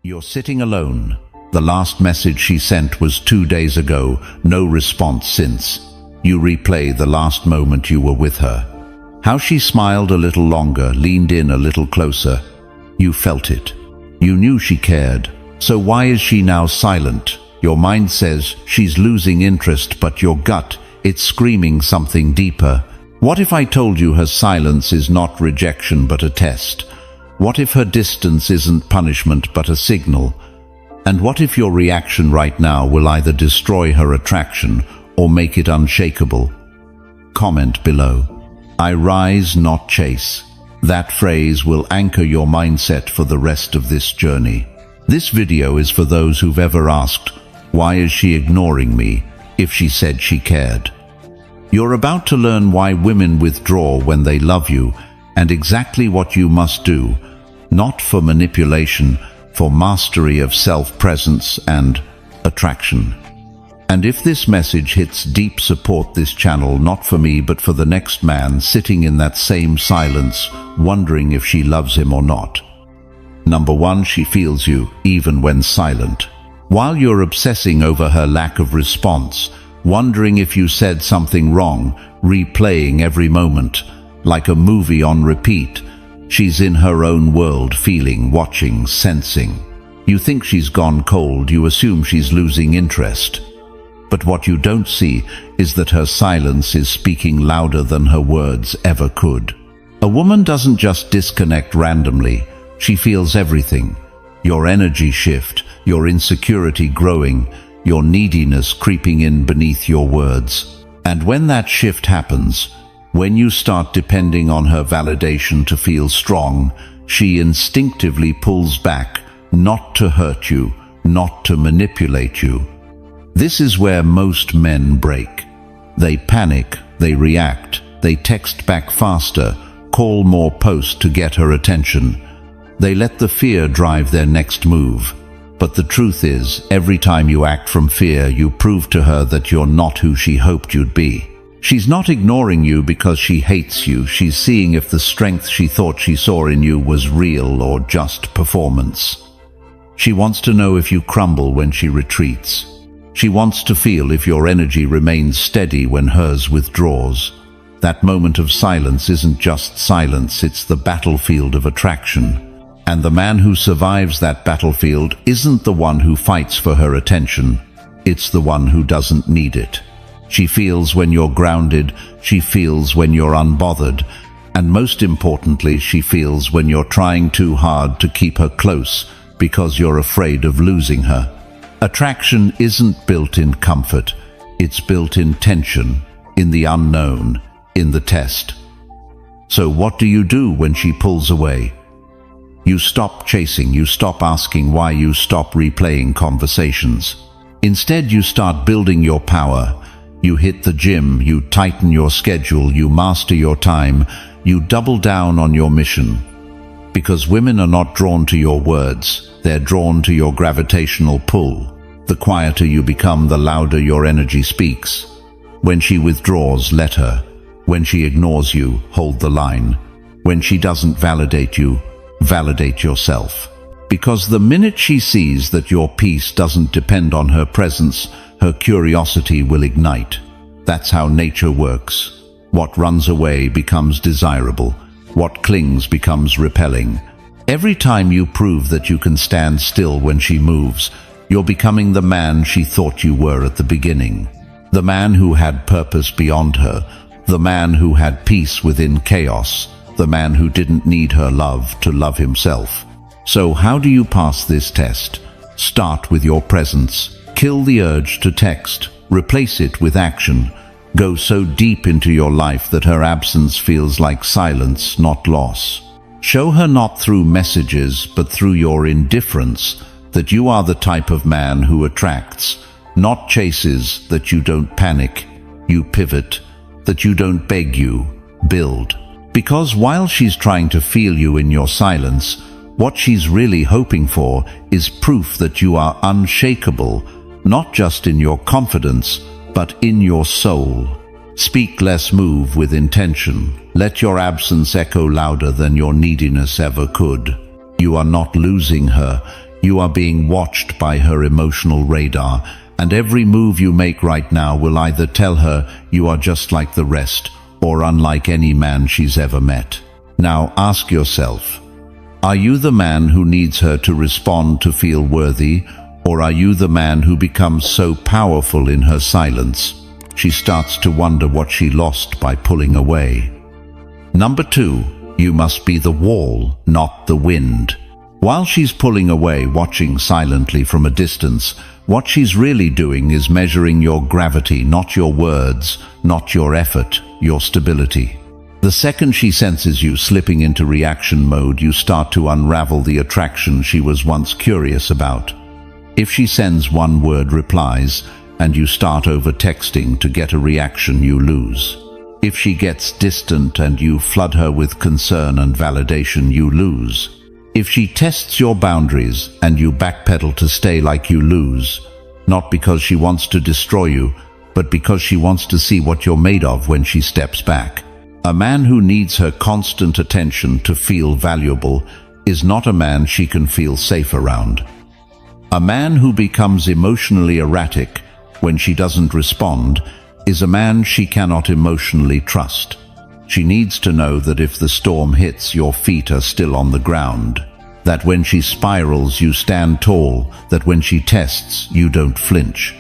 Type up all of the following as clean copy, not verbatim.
You're sitting alone. The last message she sent was 2 days ago, no response since. You replay the last moment you were with her. How she smiled a little longer, leaned in a little closer. You felt it. You knew she cared. So why is she now silent? Your mind says she's losing interest, but your gut, it's screaming something deeper. What if I told you her silence is not rejection but a test? What if her distance isn't punishment but a signal? And what if your reaction right now will either destroy her attraction or make it unshakable? Comment below. I rise, not chase. That phrase will anchor your mindset for the rest of this journey. This video is for those who've ever asked, why is she ignoring me, if she said she cared? You're about to learn why women withdraw when they love you and exactly what you must do, not for manipulation, for mastery of self-presence and attraction. And if this message hits deep, support this channel, not for me but for the next man sitting in that same silence, wondering if she loves him or not. Number 1, she feels you, even when silent. While you're obsessing over her lack of response, wondering if you said something wrong, replaying every moment, like a movie on repeat, she's in her own world, feeling, watching, sensing. You think she's gone cold, you assume she's losing interest. But what you don't see is that her silence is speaking louder than her words ever could. A woman doesn't just disconnect randomly, she feels everything. Your energy shift, your insecurity growing, your neediness creeping in beneath your words. And when that shift happens, when you start depending on her validation to feel strong, she instinctively pulls back, not to hurt you, not to manipulate you. This is where most men break. They panic, they react, they text back faster, call more, post to get her attention. They let the fear drive their next move. But the truth is, every time you act from fear, you prove to her that you're not who she hoped you'd be. She's not ignoring you because she hates you. She's seeing if the strength she thought she saw in you was real or just performance. She wants to know if you crumble when she retreats. She wants to feel if your energy remains steady when hers withdraws. That moment of silence isn't just silence, it's the battlefield of attraction. And the man who survives that battlefield isn't the one who fights for her attention. It's the one who doesn't need it. She feels when you're grounded, she feels when you're unbothered, and most importantly, she feels when you're trying too hard to keep her close because you're afraid of losing her. Attraction isn't built in comfort, it's built in tension, in the unknown, in the test. So what do you do when she pulls away? You stop chasing, you stop asking why, you stop replaying conversations. Instead, you start building your power. You hit the gym, you tighten your schedule, you master your time, you double down on your mission. Because women are not drawn to your words, they're drawn to your gravitational pull. The quieter you become, the louder your energy speaks. When she withdraws, let her. When she ignores you, hold the line. When she doesn't validate you, validate yourself. Because the minute she sees that your peace doesn't depend on her presence, her curiosity will ignite. That's how nature works. What runs away becomes desirable. What clings becomes repelling. Every time you prove that you can stand still when she moves, you're becoming the man she thought you were at the beginning. The man who had purpose beyond her. The man who had peace within chaos. The man who didn't need her love to love himself. So how do you pass this test? Start with your presence. Kill the urge to text. Replace it with action. Go so deep into your life that her absence feels like silence, not loss. Show her not through messages, but through your indifference, that you are the type of man who attracts, not chases, that you don't panic, you pivot, that you don't beg, you build. Because while she's trying to feel you in your silence, what she's really hoping for is proof that you are unshakable, not just in your confidence, but in your soul. Speak less, move with intention. Let your absence echo louder than your neediness ever could. You are not losing her, You are being watched by her emotional radar, and every move you make right now will either tell her you are just like the rest or unlike any man she's ever met. Now ask yourself, are you the man who needs her to respond to feel worthy, or are you the man who becomes so powerful in her silence she starts to wonder what she lost by pulling away? Number 2, you must be the wall, not the wind. While she's pulling away, watching silently from a distance, what she's really doing is measuring your gravity, not your words, not your effort, your stability. The second she senses you slipping into reaction mode, you start to unravel the attraction she was once curious about. If she sends one-word replies, and you start over texting to get a reaction, you lose. If she gets distant and you flood her with concern and validation, you lose. If she tests your boundaries and you backpedal to stay, like, you lose. Not because she wants to destroy you, but because she wants to see what you're made of when she steps back. A man who needs her constant attention to feel valuable is not a man she can feel safe around. A man who becomes emotionally erratic when she doesn't respond is a man she cannot emotionally trust. She needs to know that if the storm hits, your feet are still on the ground. That when she spirals, you stand tall. That when she tests, you don't flinch.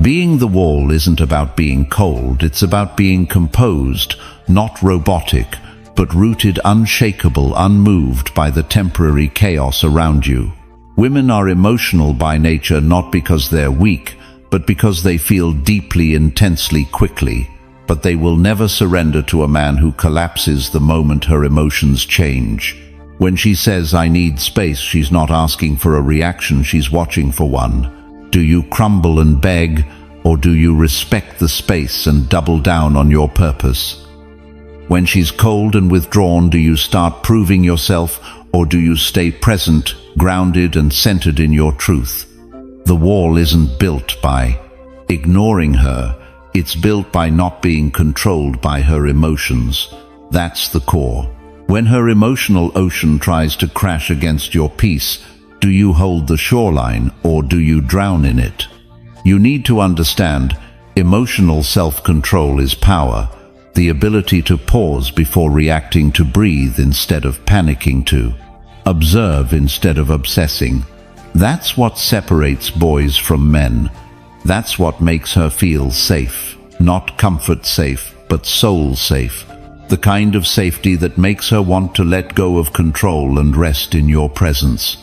Being the wall isn't about being cold, it's about being composed, not robotic, but rooted, unshakable, unmoved by the temporary chaos around you. Women are emotional by nature, not because they're weak, but because they feel deeply, intensely, quickly. But they will never surrender to a man who collapses the moment her emotions change. When she says, "I need space," she's not asking for a reaction, she's watching for one. Do you crumble and beg, or do you respect the space and double down on your purpose? When she's cold and withdrawn, do you start proving yourself, or do you stay present, grounded and centered in your truth? The wall isn't built by ignoring her. It's built by not being controlled by her emotions. That's the core. When her emotional ocean tries to crash against your peace, do you hold the shoreline or do you drown in it? You need to understand, emotional self-control is power, the ability to pause before reacting, to breathe instead of panicking, to observe instead of obsessing. That's what separates boys from men. That's what makes her feel safe. Not comfort safe, but soul safe. The kind of safety that makes her want to let go of control and rest in your presence.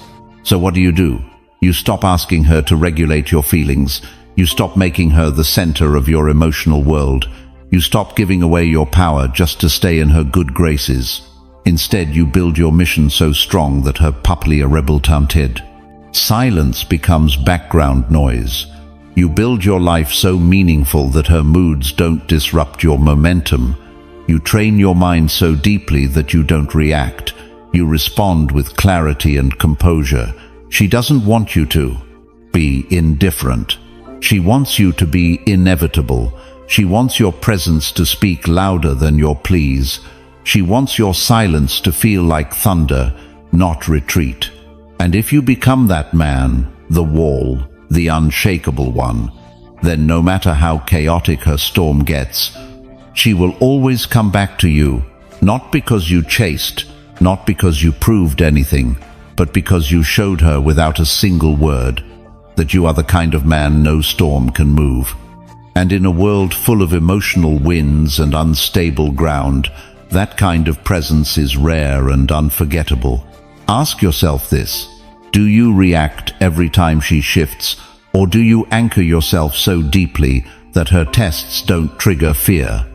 So what do? You stop asking her to regulate your feelings. You stop making her the center of your emotional world. You stop giving away your power just to stay in her good graces. Instead, you build your mission so strong that her puppily a rebel taunted. Silence becomes background noise. You build your life so meaningful that her moods don't disrupt your momentum. You train your mind so deeply that you don't react. You respond with clarity and composure. She doesn't want you to be indifferent. She wants you to be inevitable. She wants your presence to speak louder than your pleas. She wants your silence to feel like thunder, not retreat. And if you become that man, the wall, the unshakable one, then no matter how chaotic her storm gets, she will always come back to you, not because you chased, not because you proved anything, but because you showed her without a single word that you are the kind of man no storm can move. And in a world full of emotional winds and unstable ground, that kind of presence is rare and unforgettable. Ask yourself this: do you react every time she shifts, or do you anchor yourself so deeply that her tests don't trigger fear,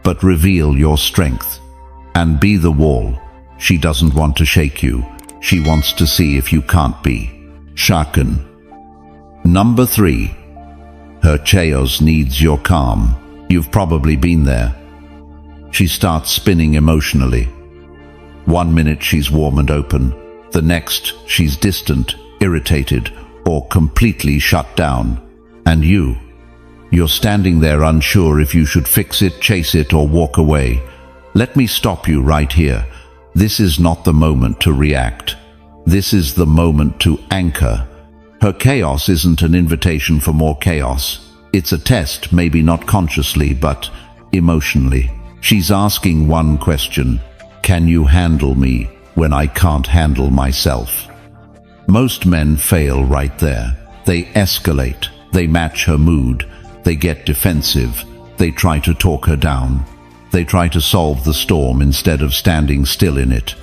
but reveal your strength? And be the wall. She doesn't want to shake you. She wants to see if you can't be shaken. Number 3. Her chaos needs your calm. You've probably been there. She starts spinning emotionally. 1 minute she's warm and open. The next she's distant, irritated, or completely shut down. And you're standing there unsure if you should fix it, chase it, or walk away. Let me stop you right here. This is not the moment to react. This is the moment to anchor. Her chaos isn't an invitation for more chaos. It's a test, maybe not consciously, but emotionally. She's asking one question: can you handle me when I can't handle myself? Most men fail right there. They escalate, they match her mood, they get defensive, they try to talk her down. They try to solve the storm instead of standing still in it.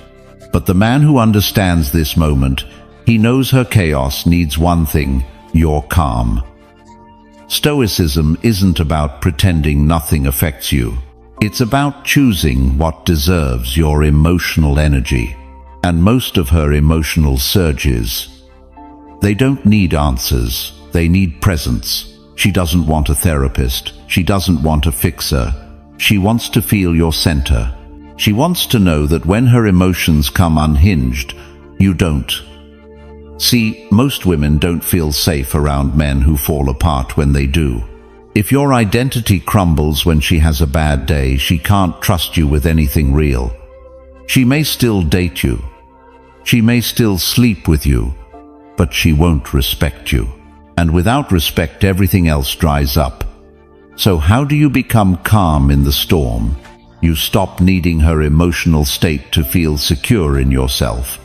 But the man who understands this moment, he knows her chaos needs one thing: your calm. Stoicism isn't about pretending nothing affects you. It's about choosing what deserves your emotional energy. And most of her emotional surges, they don't need answers, they need presence. She doesn't want a therapist, she doesn't want a fixer. She wants to feel your center. She wants to know that when her emotions come unhinged, you don't. See, most women don't feel safe around men who fall apart when they do. If your identity crumbles when she has a bad day, she can't trust you with anything real. She may still date you. She may still sleep with you, but she won't respect you. And without respect, everything else dries up. So how do you become calm in the storm? You stop needing her emotional state to feel secure in yourself.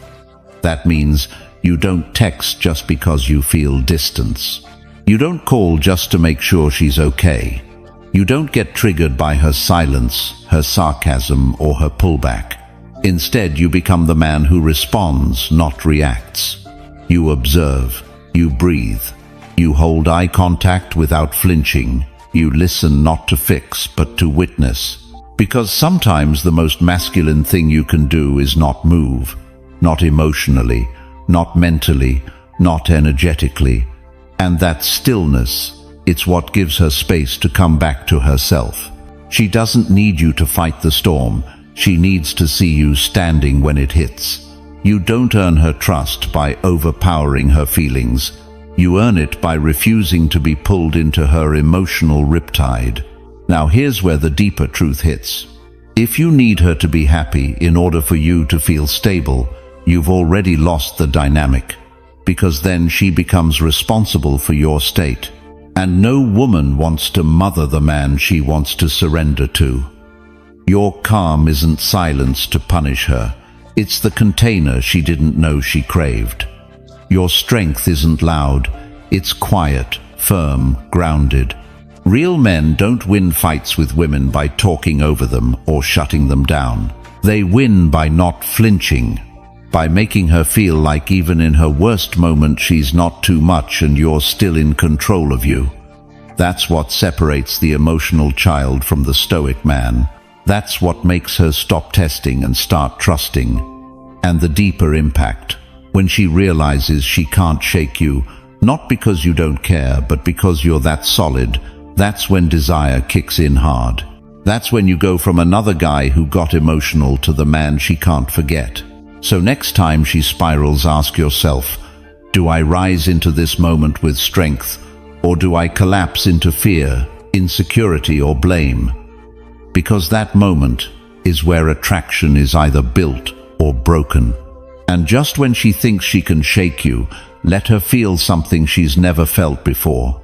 That means you don't text just because you feel distance. You don't call just to make sure she's okay. You don't get triggered by her silence, her sarcasm, or her pullback. Instead, you become the man who responds, not reacts. You observe, you breathe, you hold eye contact without flinching. You listen not to fix, but to witness. Because sometimes the most masculine thing you can do is not move, not emotionally, not mentally, not energetically. And that stillness, it's what gives her space to come back to herself. She doesn't need you to fight the storm. She needs to see you standing when it hits. You don't earn her trust by overpowering her feelings. You earn it by refusing to be pulled into her emotional riptide. Now here's where the deeper truth hits. If you need her to be happy in order for you to feel stable, you've already lost the dynamic, because then she becomes responsible for your state. And no woman wants to mother the man she wants to surrender to. Your calm isn't silence to punish her. It's the container she didn't know she craved. Your strength isn't loud. It's quiet, firm, grounded. Real men don't win fights with women by talking over them or shutting them down. They win by not flinching, by making her feel like even in her worst moment she's not too much and you're still in control of you. That's what separates the emotional child from the stoic man. That's what makes her stop testing and start trusting. And the deeper impact, when she realizes she can't shake you, not because you don't care, but because you're that solid, that's when desire kicks in hard. That's when you go from another guy who got emotional to the man she can't forget. So next time she spirals, ask yourself, do I rise into this moment with strength, or do I collapse into fear, insecurity, or blame? Because that moment is where attraction is either built or broken. And just when she thinks she can shake you, let her feel something she's never felt before.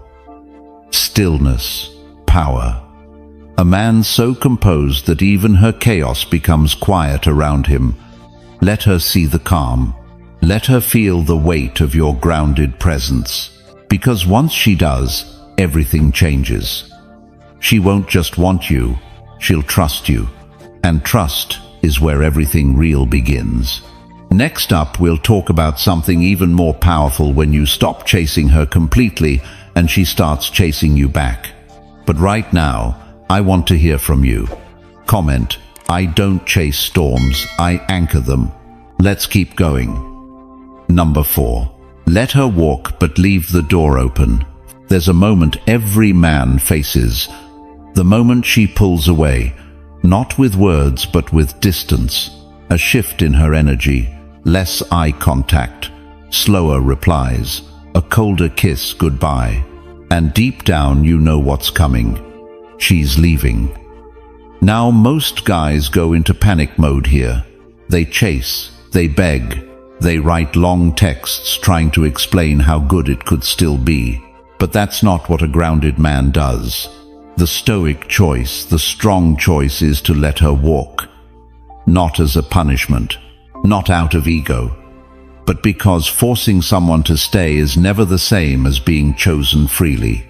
Stillness, power. A man so composed that even her chaos becomes quiet around him. Let her see the calm. Let her feel the weight of your grounded presence. Because once she does, everything changes. She won't just want you, she'll trust you. And trust is where everything real begins. Next up, we'll talk about something even more powerful when you stop chasing her completely and she starts chasing you back. But right now, I want to hear from you. Comment, I don't chase storms, I anchor them. Let's keep going. Number 4. Let her walk but leave the door open. There's a moment every man faces. The moment she pulls away, not with words but with distance. A shift in her energy, less eye contact, slower replies, a colder kiss goodbye. And deep down you know what's coming. She's leaving. Now most guys go into panic mode here. They chase, they beg, They write long texts trying to explain how good it could still be. But that's not what a grounded man does. The stoic choice, the strong choice, is to let her walk. Not as a punishment, not out of ego, but because forcing someone to stay is never the same as being chosen freely.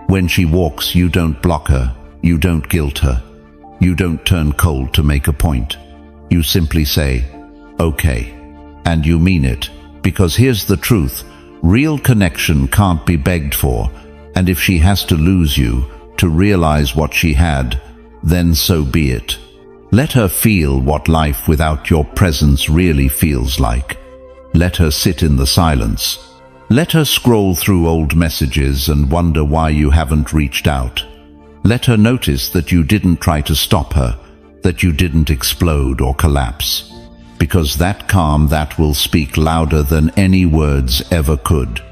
When she walks, you don't block her, you don't guilt her, you don't turn cold to make a point. You simply say, okay. And you mean it, because here's the truth, real connection can't be begged for, and if she has to lose you to realize what she had, then so be it. Let her feel what life without your presence really feels like. Let her sit in the silence. Let her scroll through old messages and wonder why you haven't reached out. Let her notice that you didn't try to stop her, that you didn't explode or collapse. Because that calm, that will speak louder than any words ever could.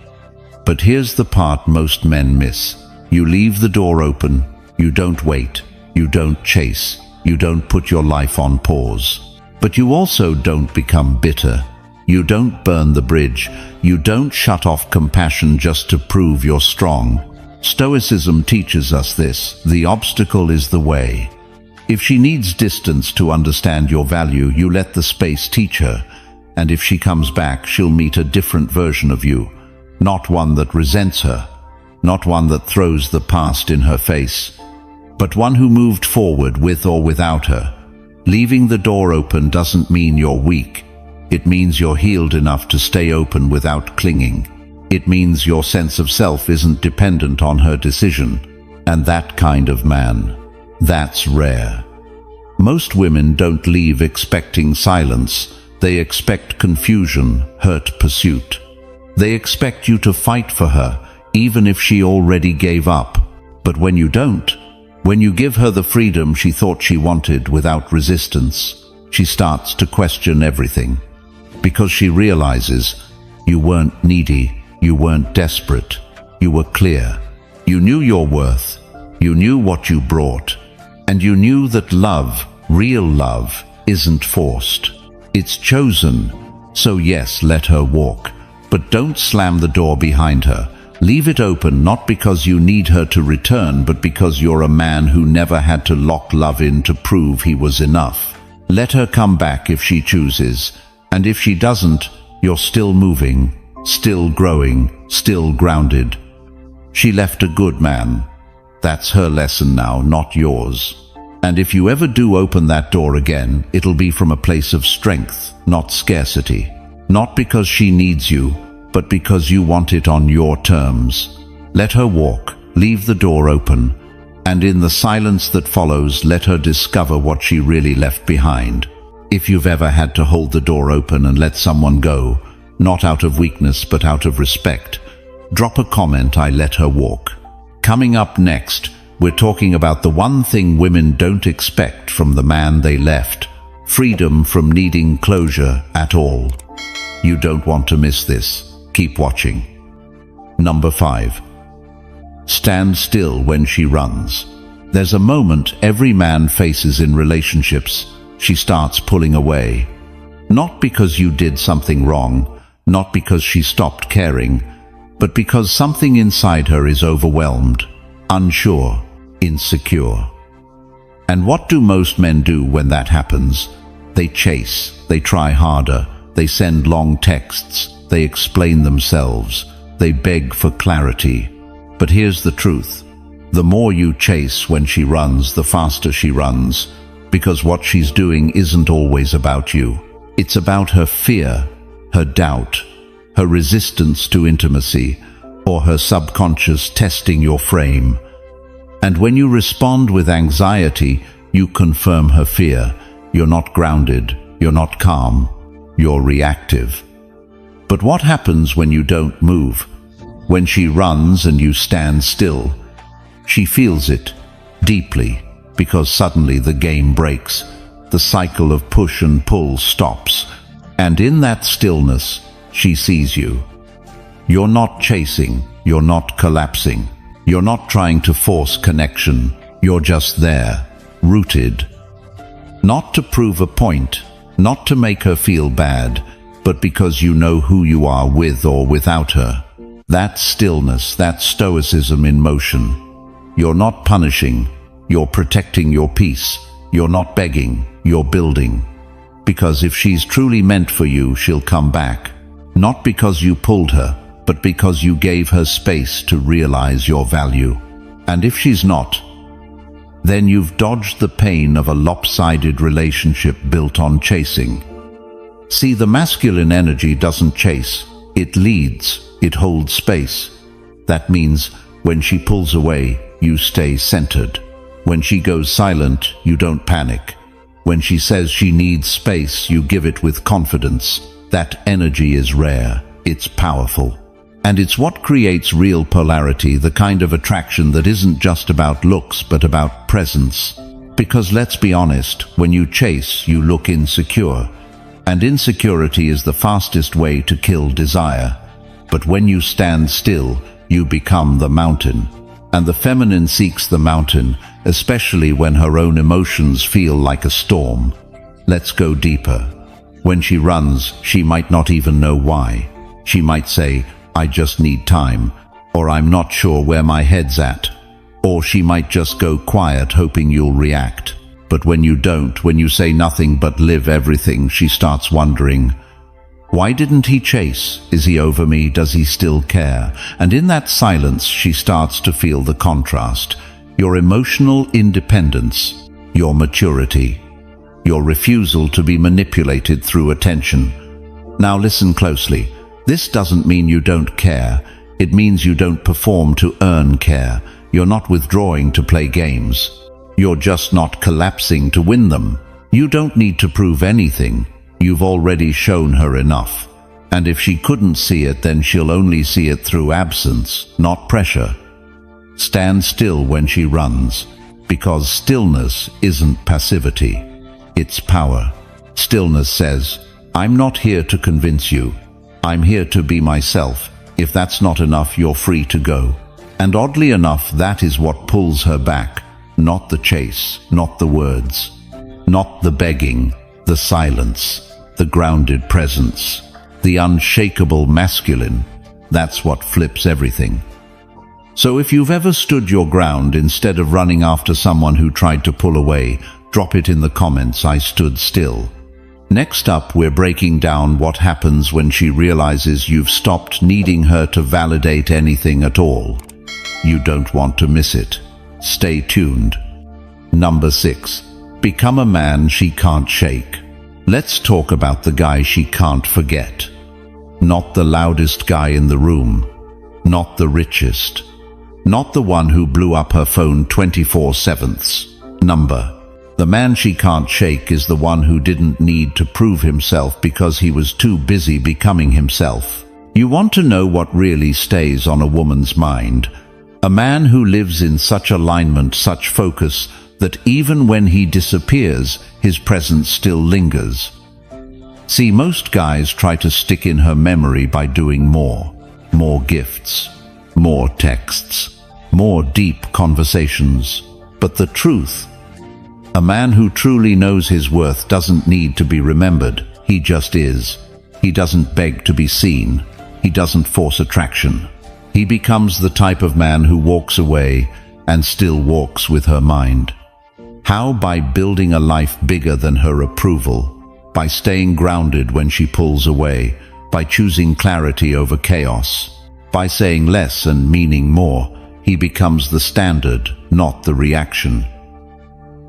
But here's the part most men miss. You leave the door open, you don't wait, you don't chase, you don't put your life on pause. But you also don't become bitter. You don't burn the bridge. You don't shut off compassion just to prove you're strong. Stoicism teaches us this. The obstacle is the way. If she needs distance to understand your value, you let the space teach her. And if she comes back, she'll meet a different version of you. Not one that resents her. Not one that throws the past in her face. But one who moved forward with or without her. Leaving the door open doesn't mean you're weak. It means you're healed enough to stay open without clinging. It means your sense of self isn't dependent on her decision. And that kind of man, that's rare. Most women don't leave expecting silence. They expect confusion, hurt pursuit. They expect you to fight for her, even if she already gave up. But when you don't, when you give her the freedom she thought she wanted without resistance, she starts to question everything. Because she realizes you weren't needy, you weren't desperate, you were clear. You knew your worth, you knew what you brought, and you knew that love, real love, isn't forced. It's chosen. So yes, let her walk, but don't slam the door behind her. Leave it open, not because you need her to return, but because you're a man who never had to lock love in to prove he was enough. Let her come back if she chooses. And if she doesn't, you're still moving, still growing, still grounded. She left a good man. That's her lesson now, not yours. And if you ever do open that door again, it'll be from a place of strength, not scarcity. Not because she needs you, but because you want it on your terms. Let her walk, leave the door open, and in the silence that follows, let her discover what she really left behind. If you've ever had to hold the door open and let someone go, not out of weakness but out of respect, drop a comment, I let her walk. Coming up next, we're talking about the one thing women don't expect from the man they left: freedom from needing closure at all. You don't want to miss this. Keep watching. Number 5. Stand still when she runs. There's a moment every man faces in relationships. She starts pulling away. Not because you did something wrong, not because she stopped caring, but because something inside her is overwhelmed, unsure, insecure. And what do most men do when that happens? They chase, they try harder, they send long texts, they explain themselves, they beg for clarity. But here's the truth. The more you chase when she runs, the faster she runs. Because what she's doing isn't always about you. It's about her fear, her doubt, her resistance to intimacy, or her subconscious testing your frame. And when you respond with anxiety, you confirm her fear. You're not grounded, you're not calm, you're reactive. But what happens when you don't move? When she runs and you stand still? She feels it, deeply. Because suddenly the game breaks, the cycle of push and pull stops, and in that stillness, she sees you. You're not chasing, you're not collapsing, you're not trying to force connection, you're just there, rooted. Not to prove a point, not to make her feel bad, but because you know who you are with or without her. That's stillness, that's stoicism in motion. You're not punishing, you're protecting your peace. You're not begging, you're building. Because if she's truly meant for you, she'll come back. Not because you pulled her, but because you gave her space to realize your value. And if she's not, then you've dodged the pain of a lopsided relationship built on chasing. See, the masculine energy doesn't chase, it leads, it holds space. That means when she pulls away, you stay centered. When she goes silent, you don't panic. When she says she needs space, you give it with confidence. That energy is rare, it's powerful. And it's what creates real polarity, the kind of attraction that isn't just about looks, but about presence. Because let's be honest, when you chase, you look insecure. And insecurity is the fastest way to kill desire. But when you stand still, you become the mountain. And the feminine seeks the mountain, especially when her own emotions feel like a storm. Let's go deeper. When she runs, she might not even know why. She might say, I just need time, or I'm not sure where my head's at. Or she might just go quiet hoping you'll react. But when you don't, when you say nothing but live everything, she starts wondering, why didn't he chase? Is he over me? Does he still care? And in that silence, she starts to feel the contrast. Your emotional independence, your maturity, your refusal to be manipulated through attention. Now listen closely. This doesn't mean you don't care. It means you don't perform to earn care. You're not withdrawing to play games. You're just not collapsing to win them. You don't need to prove anything. You've already shown her enough. And if she couldn't see it, then she'll only see it through absence, not pressure. Stand still when she runs, because stillness isn't passivity. It's power. Stillness says, I'm not here to convince you. I'm here to be myself. If that's not enough, you're free to go. And oddly enough, that is what pulls her back. Not the chase, not the words, not the begging, the silence. The grounded presence, the unshakable masculine. That's what flips everything. So if you've ever stood your ground instead of running after someone who tried to pull away, drop it in the comments. I stood still. Next up, we're breaking down what happens when she realizes you've stopped needing her to validate anything at all. You don't want to miss it. Stay tuned. Number 6. Become a man she can't shake. Let's talk about the guy she can't forget. Not the loudest guy in the room. Not the richest. Not the one who blew up her phone 24/7. Number. The man she can't shake is the one who didn't need to prove himself because he was too busy becoming himself. You want to know what really stays on a woman's mind? A man who lives in such alignment, such focus, that even when he disappears, his presence still lingers. See, most guys try to stick in her memory by doing more. More gifts, more texts, more deep conversations. But the truth, a man who truly knows his worth doesn't need to be remembered. He just is. He doesn't beg to be seen. He doesn't force attraction. He becomes the type of man who walks away and still walks with her mind. How? By building a life bigger than her approval, by staying grounded when she pulls away, by choosing clarity over chaos, by saying less and meaning more. He becomes the standard, not the reaction.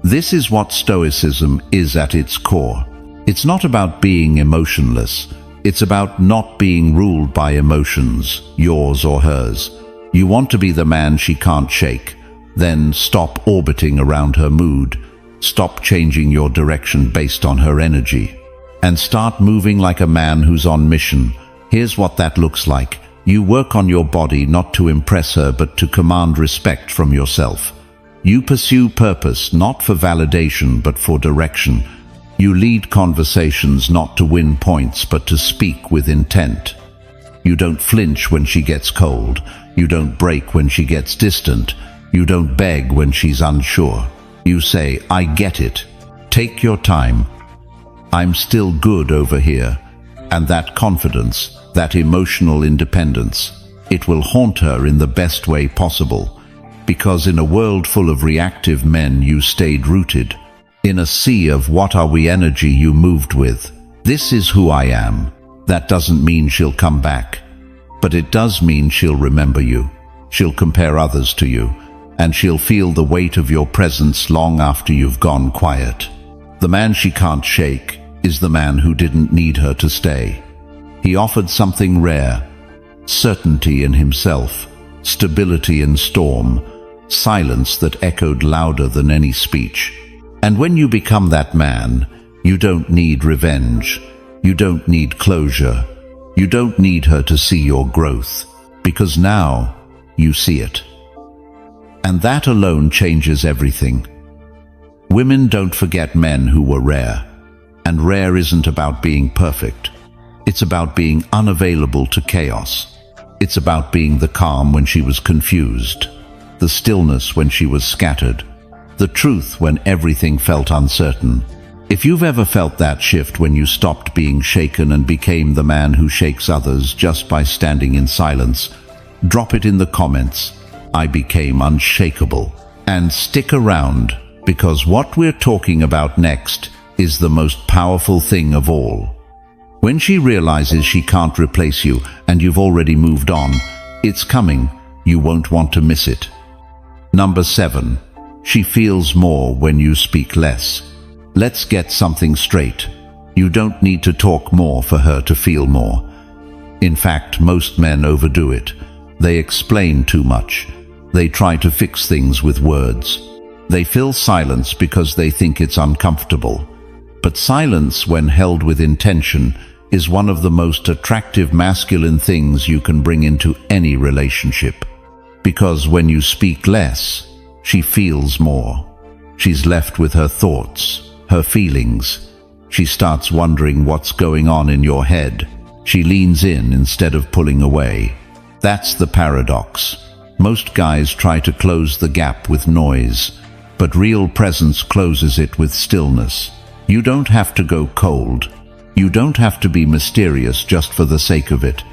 This is what Stoicism is at its core. It's not about being emotionless. It's about not being ruled by emotions, yours or hers. You want to be the man she can't shake. Then stop orbiting around her mood. Stop changing your direction based on her energy. And start moving like a man who's on mission. Here's what that looks like. You work on your body not to impress her, but to command respect from yourself. You pursue purpose not for validation, but for direction. You lead conversations not to win points, but to speak with intent. You don't flinch when she gets cold. You don't break when she gets distant. You don't beg when she's unsure. You say, I get it. Take your time. I'm still good over here. And that confidence, that emotional independence, it will haunt her in the best way possible. Because in a world full of reactive men you stayed rooted. In a sea of what are we energy you moved with. This is who I am. That doesn't mean she'll come back. But it does mean she'll remember you. She'll compare others to you. And she'll feel the weight of your presence long after you've gone quiet. The man she can't shake is the man who didn't need her to stay. He offered something rare, certainty in himself, stability in storm, silence that echoed louder than any speech. And when you become that man, you don't need revenge, you don't need closure, you don't need her to see your growth, because now you see it. And that alone changes everything. Women don't forget men who were rare. And rare isn't about being perfect. It's about being unavailable to chaos. It's about being the calm when she was confused, the stillness when she was scattered, the truth when everything felt uncertain. If you've ever felt that shift when you stopped being shaken and became the man who shakes others just by standing in silence, drop it in the comments. I became unshakable. And stick around, because what we're talking about next is the most powerful thing of all. When she realizes she can't replace you and you've already moved on, it's coming. You won't want to miss it. Number 7. She feels more when you speak less. Let's get something straight. You don't need to talk more for her to feel more. In fact, most men overdo it. They explain too much. They try to fix things with words. They fill silence because they think it's uncomfortable. But silence, when held with intention, is one of the most attractive masculine things you can bring into any relationship. Because when you speak less, she feels more. She's left with her thoughts, her feelings. She starts wondering what's going on in your head. She leans in instead of pulling away. That's the paradox. Most guys try to close the gap with noise, but real presence closes it with stillness. You don't have to go cold. You don't have to be mysterious just for the sake of it.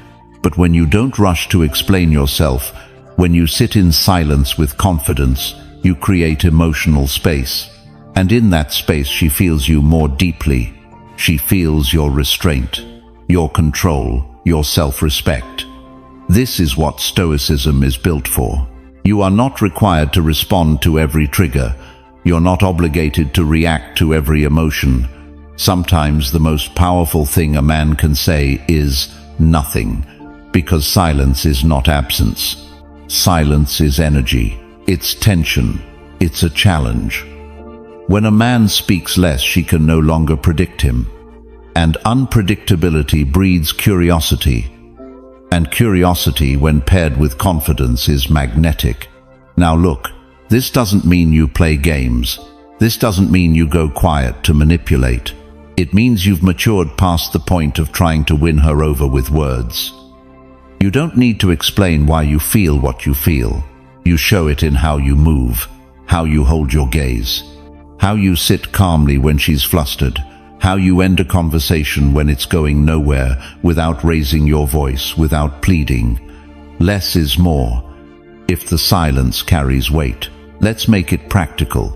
But when you don't rush to explain yourself, when you sit in silence with confidence, you create emotional space. And in that space she feels you more deeply. She feels your restraint, your control, your self-respect. This is what Stoicism is built for. You are not required to respond to every trigger. You're not obligated to react to every emotion. Sometimes the most powerful thing a man can say is nothing, because silence is not absence. Silence is energy. It's tension. It's a challenge. When a man speaks less, she can no longer predict him. And unpredictability breeds curiosity. And curiosity, when paired with confidence, is magnetic. Now look, this doesn't mean you play games. This doesn't mean you go quiet to manipulate. It means you've matured past the point of trying to win her over with words. You don't need to explain why you feel what you feel. You show it in how you move, how you hold your gaze, how you sit calmly when she's flustered, how you end a conversation when it's going nowhere without raising your voice, without pleading. Less is more. If the silence carries weight, let's make it practical.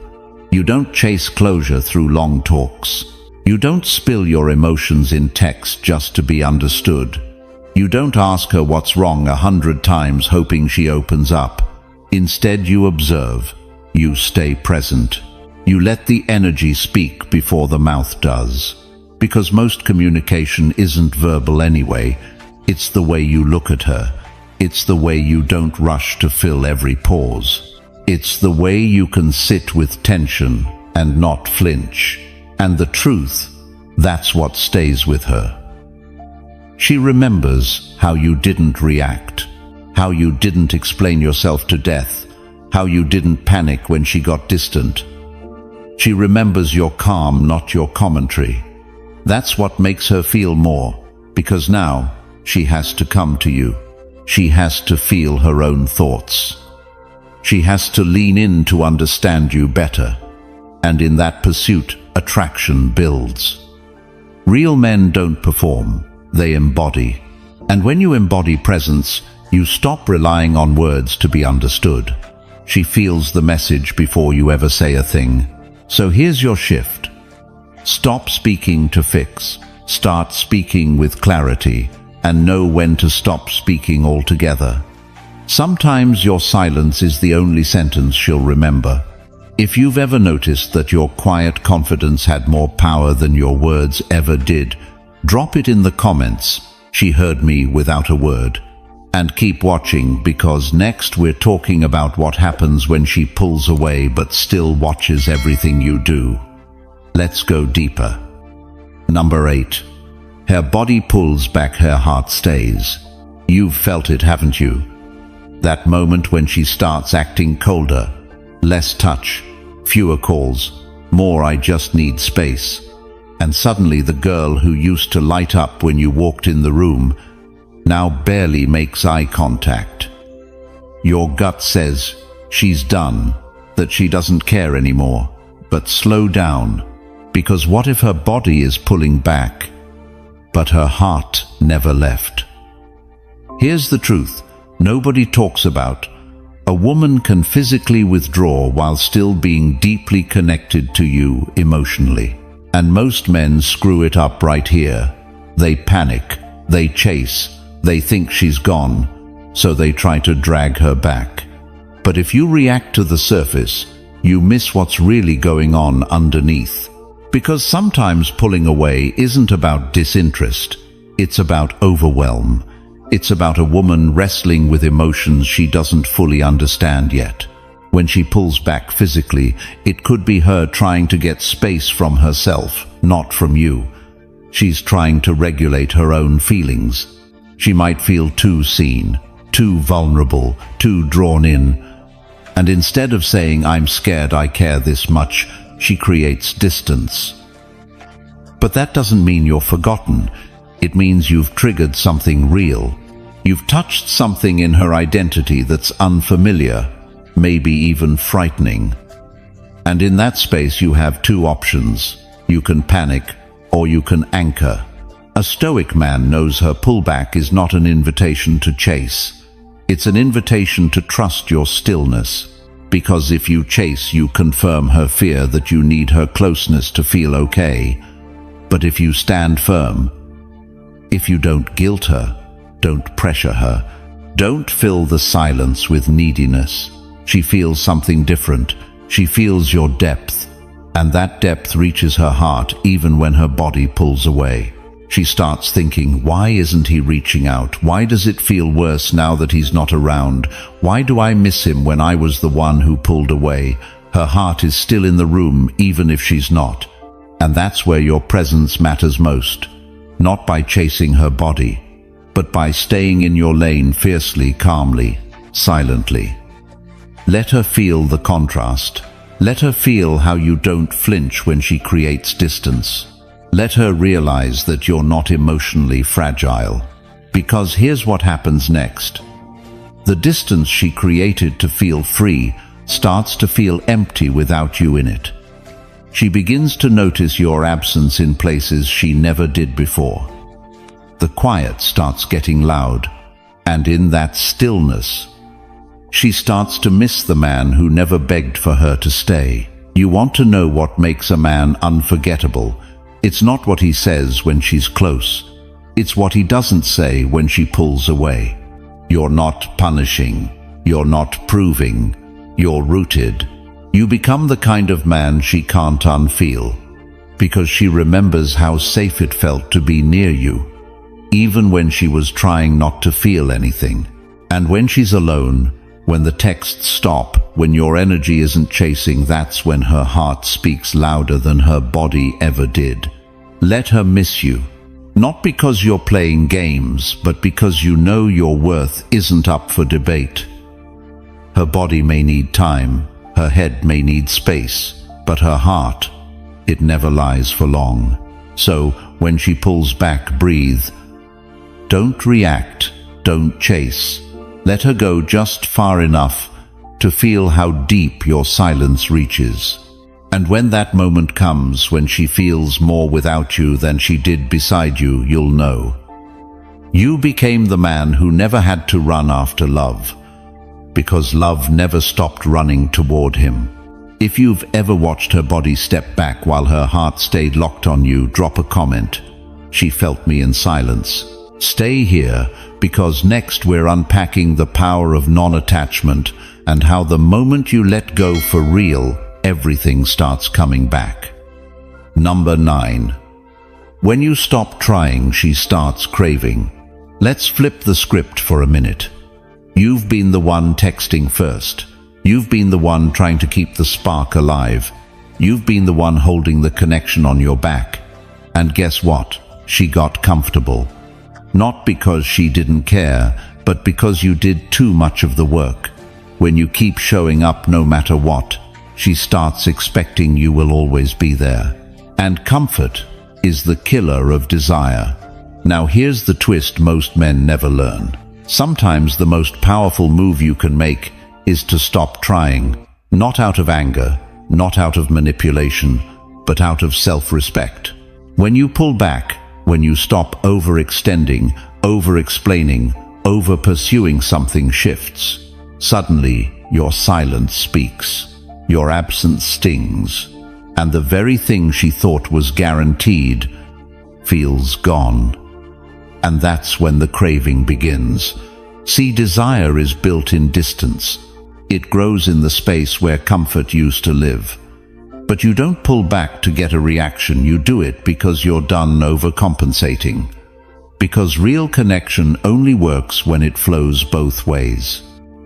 You don't chase closure through long talks. You don't spill your emotions in text just to be understood. You don't ask her what's wrong 100 times hoping she opens up. Instead, you observe. You stay present. You let the energy speak before the mouth does. Because most communication isn't verbal anyway. It's the way you look at her. It's the way you don't rush to fill every pause. It's the way you can sit with tension and not flinch. And the truth, that's what stays with her. She remembers how you didn't react, how you didn't explain yourself to death, how you didn't panic when she got distant. She remembers your calm, not your commentary. That's what makes her feel more, because now she has to come to you. She has to feel her own thoughts. She has to lean in to understand you better. And in that pursuit, attraction builds. Real men don't perform. they embody. And when you embody presence, you stop relying on words to be understood. She feels the message before you ever say a thing. So here's your shift. Stop speaking to fix. Start speaking with clarity, and know when to stop speaking altogether. Sometimes your silence is the only sentence she'll remember. If you've ever noticed that your quiet confidence had more power than your words ever did, drop it in the comments. She heard me without a word. And keep watching, because next we're talking about what happens when she pulls away but still watches everything you do. Let's go deeper. Number 8. Her body pulls back, her heart stays. You've felt it, haven't you? That moment when she starts acting colder, less touch, fewer calls, more "I just need space." And suddenly the girl who used to light up when you walked in the room now barely makes eye contact. Your gut says she's done, that she doesn't care anymore. But slow down, because what if her body is pulling back, but her heart never left? Here's the truth nobody talks about. A woman can physically withdraw while still being deeply connected to you emotionally. And most men screw it up right here. They panic, they chase, they think she's gone, so they try to drag her back. But if you react to the surface, you miss what's really going on underneath. Because sometimes pulling away isn't about disinterest, it's about overwhelm. It's about a woman wrestling with emotions she doesn't fully understand yet. When she pulls back physically, it could be her trying to get space from herself, not from you. She's trying to regulate her own feelings. She might feel too seen, too vulnerable, too drawn in. And instead of saying, "I'm scared I care this much," she creates distance. But that doesn't mean you're forgotten. It means you've triggered something real. You've touched something in her identity that's unfamiliar, maybe even frightening. And in that space you have two options. You can panic, or you can anchor. A stoic man knows her pullback is not an invitation to chase. It's an invitation to trust your stillness. Because if you chase, you confirm her fear that you need her closeness to feel okay. But if you stand firm, if you don't guilt her, don't pressure her, don't fill the silence with neediness, she feels something different. She feels your depth, and that depth reaches her heart even when her body pulls away. She starts thinking, why isn't he reaching out? Why does it feel worse now that he's not around? Why do I miss him when I was the one who pulled away? Her heart is still in the room even if she's not. And that's where your presence matters most. Not by chasing her body, but by staying in your lane fiercely, calmly, silently. Let her feel the contrast. Let her feel how you don't flinch when she creates distance. Let her realize that you're not emotionally fragile. Because here's what happens next. The distance she created to feel free starts to feel empty without you in it. She begins to notice your absence in places she never did before. The quiet starts getting loud, and in that stillness, she starts to miss the man who never begged for her to stay. You want to know what makes a man unforgettable? It's not what he says when she's close. It's what he doesn't say when she pulls away. You're not punishing. You're not proving. You're rooted. You become the kind of man she can't unfeel, because she remembers how safe it felt to be near you, even when she was trying not to feel anything. And when she's alone, when the texts stop, when your energy isn't chasing, that's when her heart speaks louder than her body ever did. Let her miss you. Not because you're playing games, but because you know your worth isn't up for debate. Her body may need time, her head may need space, but her heart, it never lies for long. So, when she pulls back, breathe. Don't react, don't chase. Let her go just far enough to feel how deep your silence reaches. And when that moment comes, when she feels more without you than she did beside you, you'll know. You became the man who never had to run after love, because love never stopped running toward him. If you've ever watched her body step back while her heart stayed locked on you, drop a comment. She felt me in silence. Stay here, because next we're unpacking the power of non-attachment and how the moment you let go for real, everything starts coming back. Number 9. When you stop trying, she starts craving. Let's flip the script for a minute. You've been the one texting first. You've been the one trying to keep the spark alive. You've been the one holding the connection on your back. And guess what? She got comfortable. Not because she didn't care, but because you did too much of the work. When you keep showing up no matter what, she starts expecting you will always be there. And comfort is the killer of desire. Now here's the twist most men never learn. Sometimes the most powerful move you can make is to stop trying, not out of anger, not out of manipulation, but out of self-respect. When you pull back, when you stop overextending, over-explaining, over-pursuing, something shifts. Suddenly, your silence speaks, your absence stings, and the very thing she thought was guaranteed feels gone. And that's when the craving begins. See, desire is built in distance. It grows in the space where comfort used to live. But you don't pull back to get a reaction, you do it because you're done overcompensating. Because real connection only works when it flows both ways.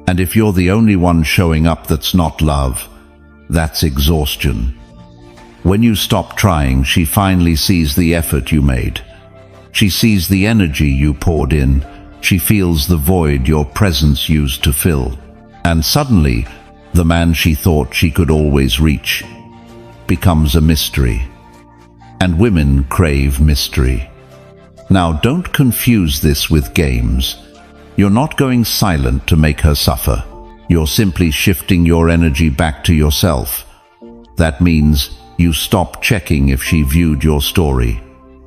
And if you're the only one showing up, that's not love, that's exhaustion. When you stop trying, she finally sees the effort you made. She sees the energy you poured in. She feels the void your presence used to fill. And suddenly, the man she thought she could always reach becomes a mystery. And women crave mystery. Now, don't confuse this with games. You're not going silent to make her suffer. You're simply shifting your energy back to yourself. That means you stop checking if she viewed your story.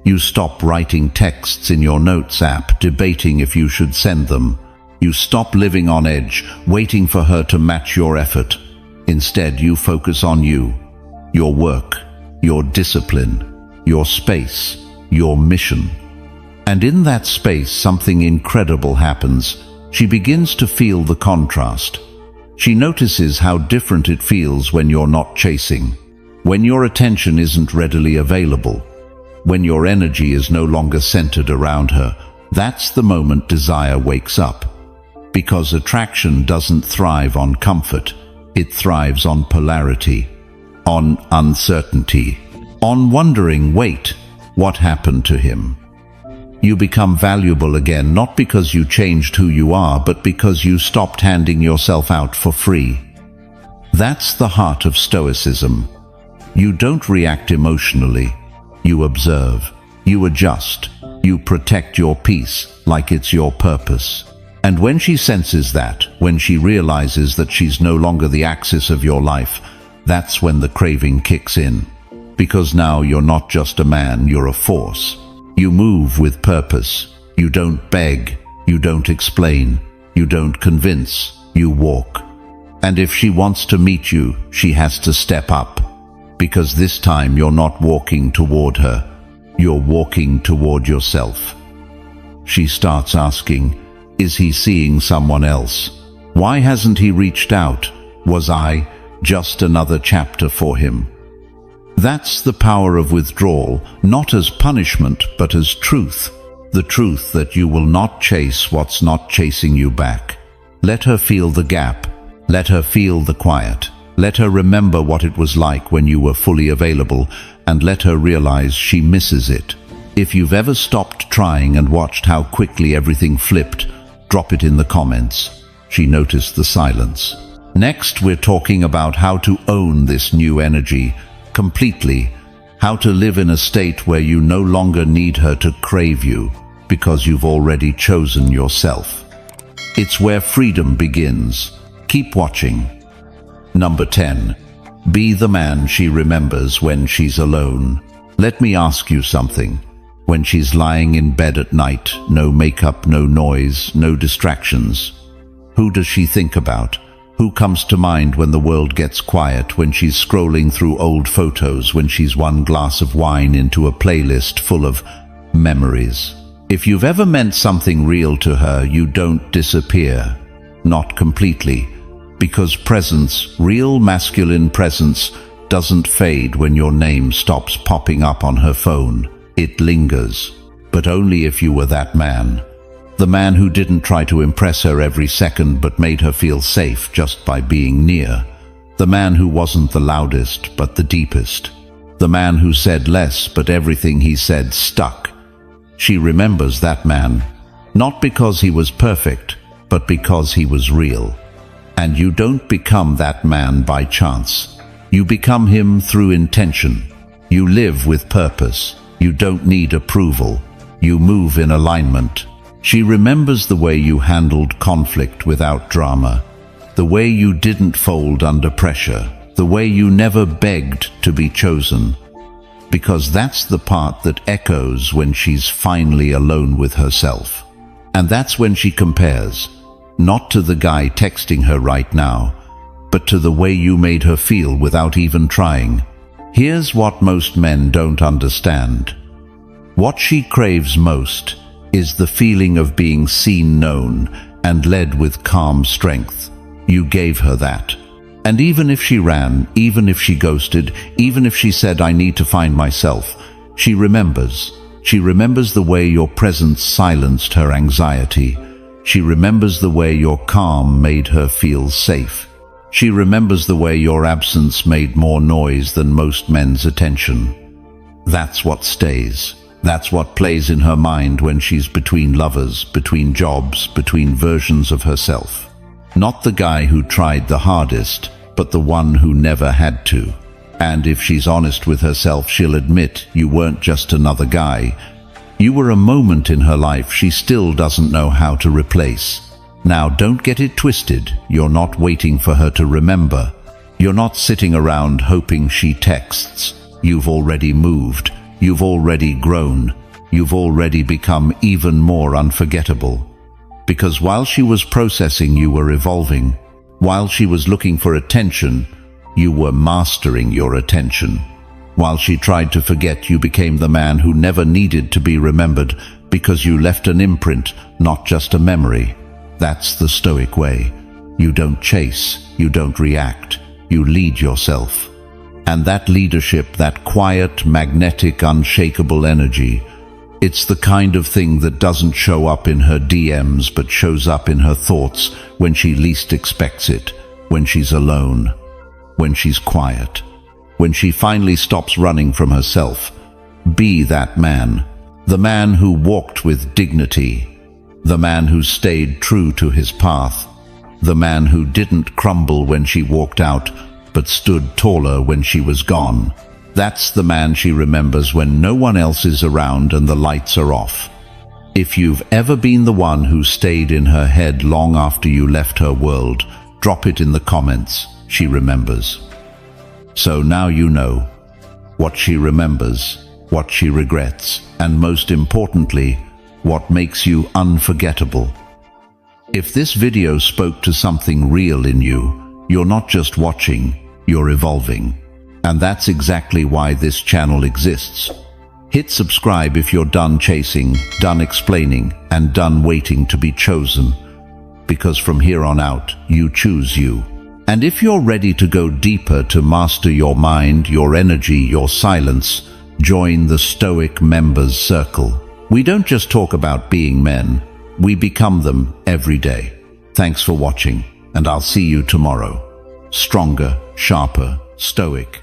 You stop writing texts in your notes app, debating if you should send them. You stop living on edge, waiting for her to match your effort. Instead, you focus on you, your work, your discipline, your space, your mission. And in that space, something incredible happens. She begins to feel the contrast. She notices how different it feels when you're not chasing, when your attention isn't readily available, when your energy is no longer centered around her. That's the moment desire wakes up. Because attraction doesn't thrive on comfort, it thrives on polarity, on uncertainty, on wondering, wait, what happened to him? You become valuable again, not because you changed who you are, but because you stopped handing yourself out for free. That's the heart of Stoicism. You don't react emotionally. You observe. You adjust. You protect your peace like it's your purpose. And when she senses that, when she realizes that she's no longer the axis of your life, that's when the craving kicks in. Because now you're not just a man, you're a force. You move with purpose. You don't beg. You don't explain. You don't convince. You walk. And if she wants to meet you, she has to step up. Because this time you're not walking toward her. You're walking toward yourself. She starts asking, is he seeing someone else? Why hasn't he reached out? Was I just another chapter for him? That's the power of withdrawal, not as punishment, but as truth. The truth that you will not chase what's not chasing you back. Let her feel the gap. Let her feel the quiet. Let her remember what it was like when you were fully available, and let her realize she misses it. If you've ever stopped trying and watched how quickly everything flipped, drop it in the comments. She noticed the silence. Next, we're talking about how to own this new energy completely, how to live in a state where you no longer need her to crave you, because you've already chosen yourself. It's where freedom begins. Keep watching. Number 10. Be the man she remembers when she's alone. Let me ask you something. When she's lying in bed at night, no makeup, no noise, no distractions. Who does she think about? Who comes to mind when the world gets quiet, when she's scrolling through old photos, when she's one glass of wine into a playlist full of memories? If you've ever meant something real to her, you don't disappear. Not completely. Because presence, real masculine presence, doesn't fade when your name stops popping up on her phone. It lingers. But only if you were that man. The man who didn't try to impress her every second but made her feel safe just by being near. The man who wasn't the loudest but the deepest. The man who said less but everything he said stuck. She remembers that man, not because he was perfect, but because he was real. And you don't become that man by chance. You become him through intention. You live with purpose. You don't need approval. You move in alignment. She remembers the way you handled conflict without drama, the way you didn't fold under pressure, the way you never begged to be chosen. Because that's the part that echoes when she's finally alone with herself. And that's when she compares, not to the guy texting her right now, but to the way you made her feel without even trying. Here's what most men don't understand. What she craves most is the feeling of being seen, known, and led with calm strength. You gave her that. And even if she ran, even if she ghosted, even if she said, "I need to find myself," she remembers. She remembers the way your presence silenced her anxiety. She remembers the way your calm made her feel safe. She remembers the way your absence made more noise than most men's attention. That's what stays. That's what plays in her mind when she's between lovers, between jobs, between versions of herself. Not the guy who tried the hardest, but the one who never had to. And if she's honest with herself, she'll admit you weren't just another guy. You were a moment in her life she still doesn't know how to replace. Now, don't get it twisted. You're not waiting for her to remember. You're not sitting around hoping she texts. You've already moved. You've already grown. You've already become even more unforgettable. Because while she was processing, you were evolving. While she was looking for attention, you were mastering your attention. While she tried to forget, you became the man who never needed to be remembered because you left an imprint, not just a memory. That's the Stoic way. You don't chase, you don't react, you lead yourself. And that leadership, that quiet, magnetic, unshakable energy, it's the kind of thing that doesn't show up in her DMs but shows up in her thoughts when she least expects it, when she's alone, when she's quiet, when she finally stops running from herself. Be that man, the man who walked with dignity, the man who stayed true to his path, the man who didn't crumble when she walked out but stood taller when she was gone. That's the man she remembers when no one else is around and the lights are off. If you've ever been the one who stayed in her head long after you left her world, drop it in the comments. She remembers. So now you know what she remembers, what she regrets, and most importantly, what makes you unforgettable. If this video spoke to something real in you, you're not just watching, you're evolving. And that's exactly why this channel exists. Hit subscribe if you're done chasing, done explaining, and done waiting to be chosen. Because from here on out, you choose you. And if you're ready to go deeper to master your mind, your energy, your silence, join the Stoic Members Circle. We don't just talk about being men, we become them every day. Thanks for watching, and I'll see you tomorrow. Stronger, sharper, stoic.